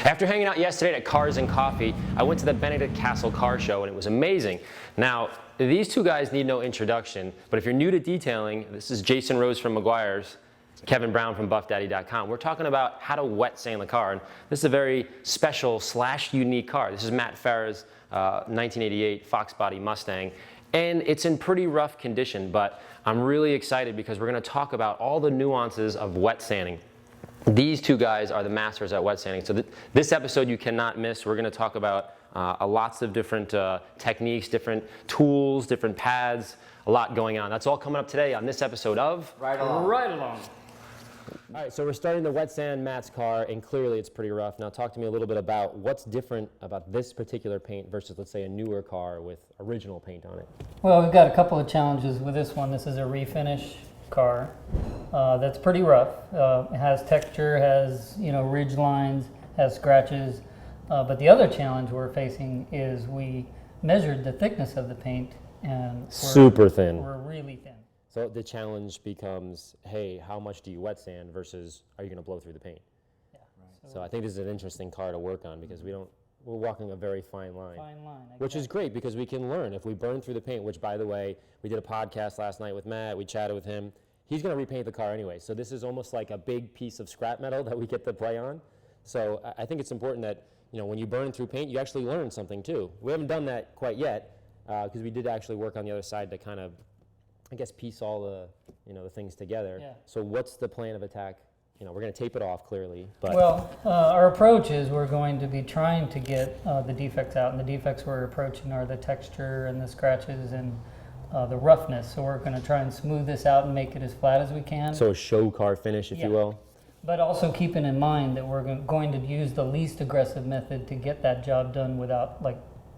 After hanging out yesterday at Cars and Coffee, I went to the Benedict Castle Car Show and it was amazing. Now, these two guys need no introduction, but if you're new to detailing, this is Jason Rose from Meguiar's, Kevin Brown from BuffDaddy.com. We're talking about how to wet sand the car, and this is a very special / unique car. This is Matt Farah's 1988 Fox Body Mustang, and it's in pretty rough condition, but I'm really excited because we're going to talk about all the nuances of wet sanding. These two guys are the masters at wet sanding, so this episode you cannot miss. We're going to talk about lots of different techniques, different tools, different pads, a lot going on. That's all coming up today on this episode of Right Along. Right along. All right, so we're starting to wet sand Matt's car, and clearly it's pretty rough. Now talk to me a little bit about what's different about this particular paint versus, let's say, a newer car with original paint on it. Well, we've got a couple of challenges with this one. This is a refinish car that's pretty rough. It has texture, has ridge lines, has scratches. But the other challenge we're facing is we measured the thickness of the paint, and Super thin. We're really thin. So the challenge becomes, hey, how much do you wet sand versus are you going to blow through the paint? Yeah. Right. So I think this is an interesting car to work on because we're walking a very fine line. Which is great because we can learn. If we burn through the paint, which by the way, we did a podcast last night with Matt, we chatted with him. He's going to repaint the car anyway. So this is almost like a big piece of scrap metal that we get to play on. So I think it's important that when you burn through paint, you actually learn something too. We haven't done that quite yet because we did actually work on the other side to kind of, I guess, piece all the the things together. Yeah. So what's the plan of attack? We're going to tape it off clearly. But Well, our approach is we're going to be trying to get the defects out, and the defects we're approaching are the texture and the scratches and the roughness. So we're going to try and smooth this out and make it as flat as we can. So a show car finish, if you will. But also keeping in mind that we're going to use the least aggressive method to get that job done without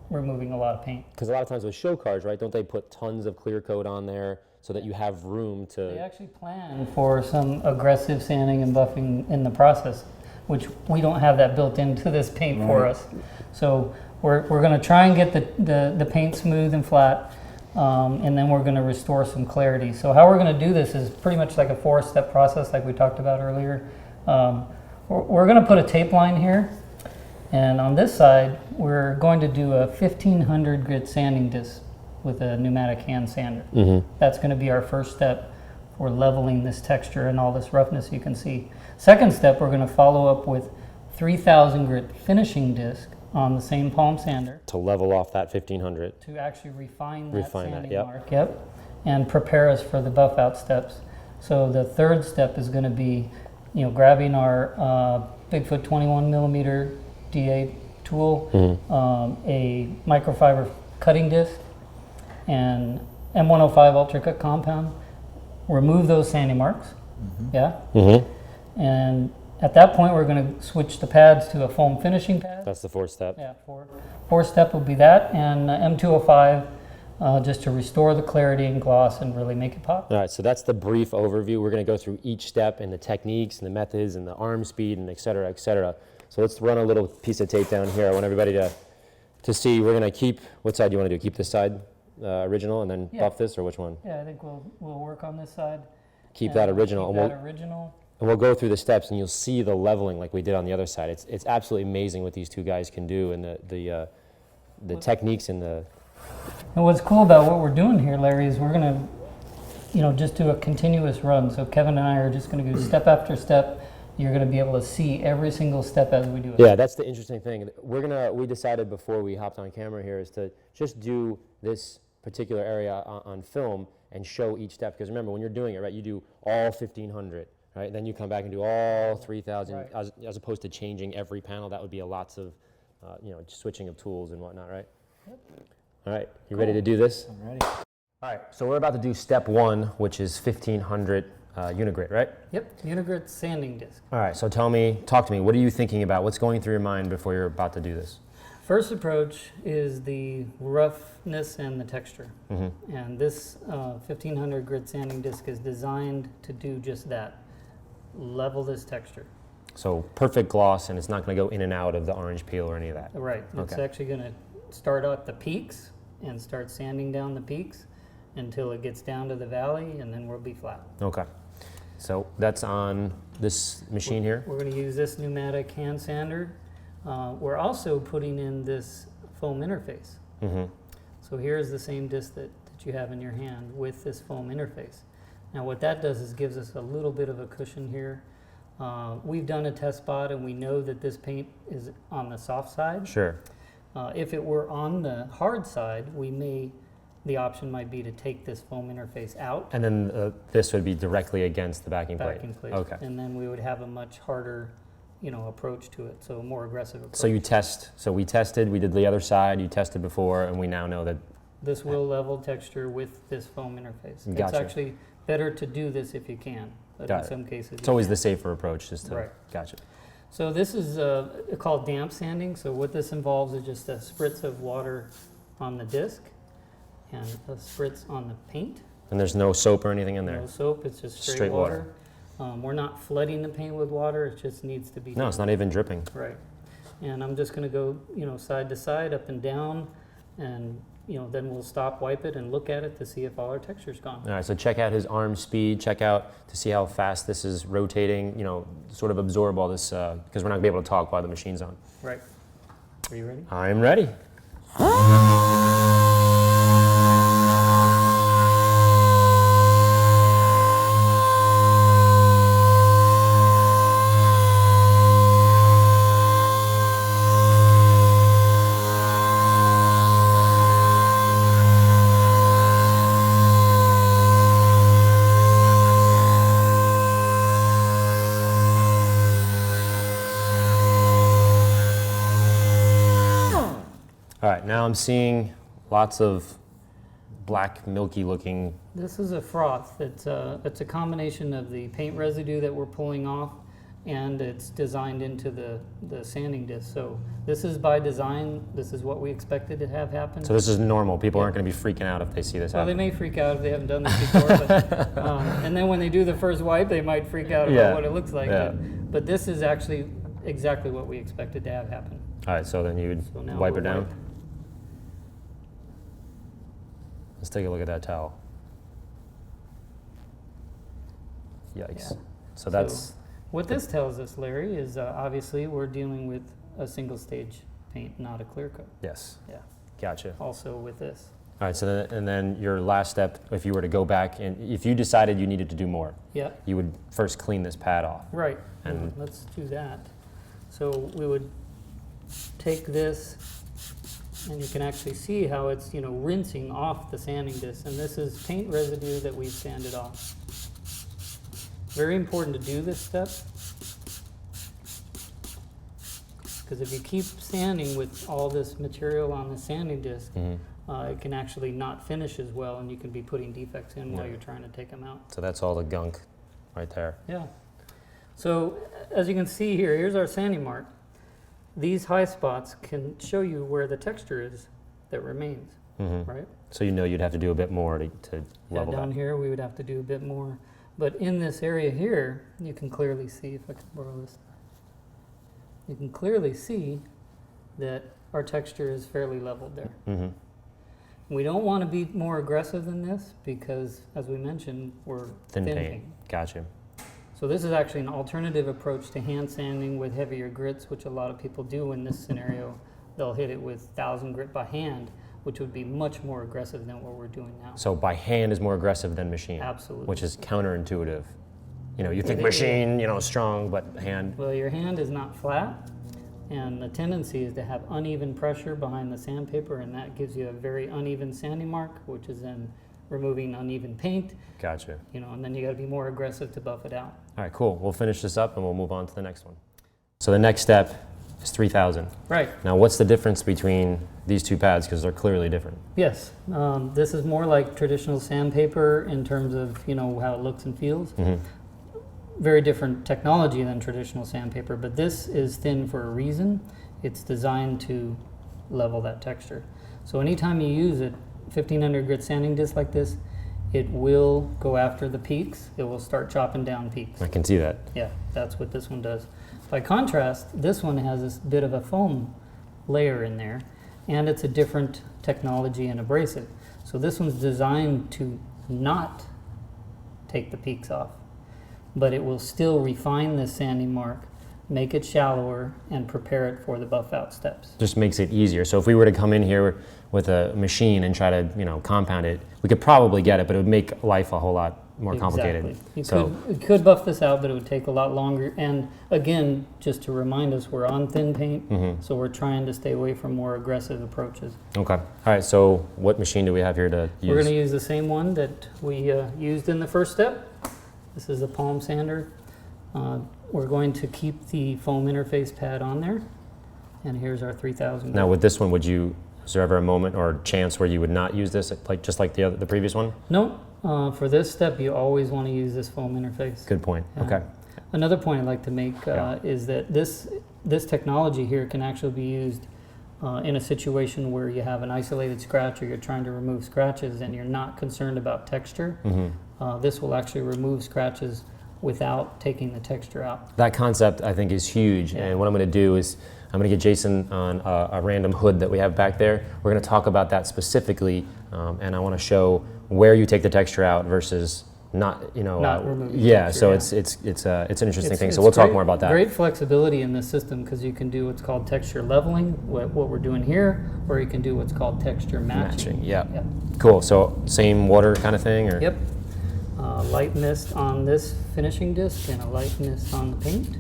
removing a lot of paint. Because a lot of times with show cars, right, don't they put tons of clear coat on there so that you have room to... They actually plan for some aggressive sanding and buffing in the process, which we don't have that built into this paint for us. So we're going to try and get the paint smooth and flat, and then we're going to restore some clarity. So how we're going to do this is pretty much like a 4-step process like we talked about earlier. We're going to put a tape line here, and on this side we're going to do a 1500 grit sanding disc with a pneumatic hand sander. That's going to be our first step for leveling this texture and all this roughness you can see. Second step, we're going to follow up with 3000 grit finishing disc on the same palm sander to level off that 1500. to actually refine that sanding yep. mark, and prepare us for the buff out steps. So the third step is going to be, grabbing our Bigfoot 21 millimeter D8 tool, a microfiber cutting disc, and M105 Ultra Cut compound. Remove those sanding marks, and at that point we're going to switch the pads to a foam finishing pad. That's the fourth step. Yeah, fourth step will be that, and M205 just to restore the clarity and gloss and really make it pop. All right, so that's the brief overview. We're going to go through each step and the techniques and the methods and the arm speed and et cetera, et cetera. So let's run a little piece of tape down here. I want everybody to see. We're going to keep, what side do you want to do? Keep this side original and then buff this, or which one? Yeah, I think we'll work on this side. Keep that original. Keep that original. And we'll go through the steps, and you'll see the leveling like we did on the other side. It's absolutely amazing what these two guys can do, and the techniques and the... And what's cool about what we're doing here, Larry, is we're going to, just do a continuous run. So Kevin and I are just going to go step after step. You're going to be able to see every single step as we do it. Yeah, that's the interesting thing. We decided before we hopped on camera here is to just do this particular area on film and show each step. Because remember, when you're doing it, right, you do all 1500. Right? Then you come back and do all 3,000, right, as opposed to changing every panel. That would be lots of, switching of tools and whatnot, right? Yep. All right, you ready to do this? I'm ready. All right, so we're about to do step 1, which is 1500 unigrit, right? Yep, unigrit sanding disc. All right, so talk to me. What are you thinking about? What's going through your mind before you're about to do this? First approach is the roughness and the texture. And this 1500 grit sanding disc is designed to do just that. Level this texture. So perfect gloss, and it's not going to go in and out of the orange peel or any of that. Right. It's actually going to start at the peaks and start sanding down the peaks until it gets down to the valley, and then we'll be flat. Okay. So that's on this machine here? We're going to use this pneumatic hand sander. We're also putting in this foam interface. So here's the same disc that you have in your hand with this foam interface. Now what that does is gives us a little bit of a cushion here. We've done a test spot and we know that this paint is on the soft side. Sure. If it were on the hard side, the option might be to take this foam interface out. And then this would be directly against the backing plate. Okay. And then we would have a much harder, approach to it, so a more aggressive approach. So we tested, we did the other side, you tested before, and we now know that this will level texture with this foam interface. Gotcha. It's actually better to do this if you can, but in some cases it's always the safer approach, just to, right. Gotcha. So this is called damp sanding. So what this involves is just a spritz of water on the disc and a spritz on the paint. And there's no soap or anything in there? No soap, it's just straight water. We're not flooding the paint with water, it just needs to be No, it's not even dripping. Right. And I'm just gonna go, side to side, up and down, and then we'll stop, wipe it, and look at it to see if all our texture's gone. All right, so check out his arm speed, check out to see how fast this is rotating, sort of absorb all this, because we're not gonna be able to talk while the machine's on. Right. Are you ready? I'm ready. All right, now I'm seeing lots of black, milky looking. This is a froth. It's a combination of the paint residue that we're pulling off, and it's designed into the sanding disc. So this is by design. This is what we expected to have happen. So this is normal. People aren't going to be freaking out if they see this Well, happen. they may freak out if they haven't done this before, but, and then when they do the first wipe, they might freak out about what it looks like. Yeah. But this is actually exactly what we expected to have happen. All right, so then you would wipe it down. Let's take a look at that towel. Yikes. Yeah. So that's... So what this tells us, Larry, is obviously we're dealing with a single stage paint, not a clear coat. Yes. Yeah. Gotcha. Also with this. All right, so and then your last step, if you were to go back, and if you decided you needed to do more, Yeah. you would first clean this pad off. Right. And let's do that. So we would take this, and you can actually see how it's, rinsing off the sanding disc. And this is paint residue that we've sanded off. Very important to do this step, because if you keep sanding with all this material on the sanding disc, it can actually not finish as well, and you can be putting defects in while you're trying to take them out. So that's all the gunk right there. Yeah. So as you can see here, here's our sanding mark. These high spots can show you where the texture is that remains, right? So you'd have to do a bit more to level down that. here we would have to do a bit more. But in this area here, you can clearly see, if I can borrow this, you can clearly see that our texture is fairly leveled there. We don't want to be more aggressive than this because, as we mentioned, we're Thin paint. Gotcha. So this is actually an alternative approach to hand sanding with heavier grits, which a lot of people do in this scenario. They'll hit it with 1000 grit by hand, which would be much more aggressive than what we're doing now. So by hand is more aggressive than machine. Absolutely. Which is counterintuitive. You think machine, strong, but hand. Well, your hand is not flat, and the tendency is to have uneven pressure behind the sandpaper, and that gives you a very uneven sanding mark, which is then removing uneven paint. Gotcha. And then you got to be more aggressive to buff it out. All right, cool. We'll finish this up and we'll move on to the next one. So the next step is 3000. Right. Now, what's the difference between these two pads? Because they're clearly different. Yes. This is more like traditional sandpaper in terms of, how it looks and feels. Very different technology than traditional sandpaper, but this is thin for a reason. It's designed to level that texture. So anytime you use it, 1500 grit sanding disc like this, it will go after the peaks. It will start chopping down peaks. I can see that. Yeah, that's what this one does. By contrast, this one has this bit of a foam layer in there, and it's a different technology and abrasive. So this one's designed to not take the peaks off, but it will still refine this sanding mark make it shallower, and prepare it for the buff out steps. Just makes it easier. So if we were to come in here with a machine and try to, compound it, we could probably get it, but it would make life a whole lot more complicated. Exactly. You could buff this out, but it would take a lot longer. And again, just to remind us, we're on thin paint, so we're trying to stay away from more aggressive approaches. Okay. All right. So what machine do we have here to use? We're going to use the same one that we used in the first step. This is a palm sander. We're going to keep the foam interface pad on there. And here's our 3000. Now with this one, is there ever a moment or chance where you would not use this, just like the previous one? No. For this step, you always want to use this foam interface. Good point. Okay. Another point I'd like to make is that this technology here can actually be used in a situation where you have an isolated scratch or you're trying to remove scratches and you're not concerned about texture. This will actually remove scratches without taking the texture out. That concept, I think, is huge. Yeah. And what I'm going to do is I'm going to get Jason on a random hood that we have back there. We're going to talk about that specifically, and I want to show where you take the texture out versus not removing texture, so it's an interesting thing. So we'll talk more about that. Great flexibility in this system because you can do what's called texture leveling, what we're doing here, or you can do what's called texture matching. Yeah. Cool. So same water kind of thing, or? Yep. Light mist on this finishing disc and a light mist on the paint.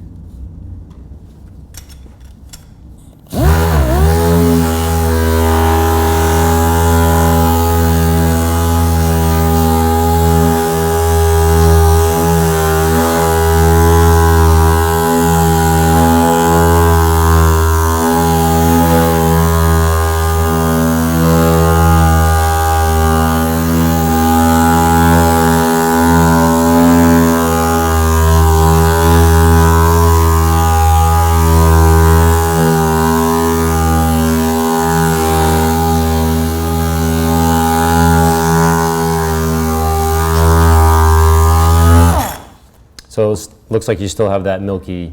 So it looks like you still have that milky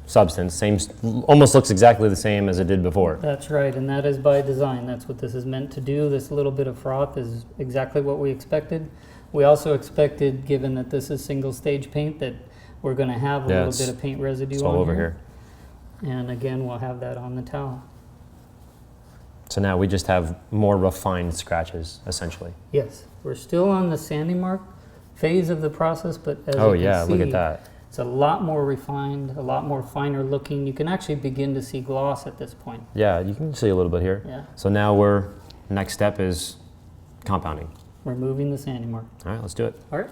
substance. Almost looks exactly the same as it did before. That's right, and that is by design. That's what this is meant to do. This little bit of froth is exactly what we expected. We also expected, given that this is single stage paint, that we're going to have a little bit of paint residue it's all on over here. And again, we'll have that on the towel. So now we just have more refined scratches, essentially. Yes, we're still on the sanding mark phase of the process, but as you can see, look at that. It's a lot more refined, a lot more finer looking. You can actually begin to see gloss at this point. Yeah, you can see a little bit here. Yeah. So now next step is compounding. Removing the sanding mark. All right, let's do it. All right.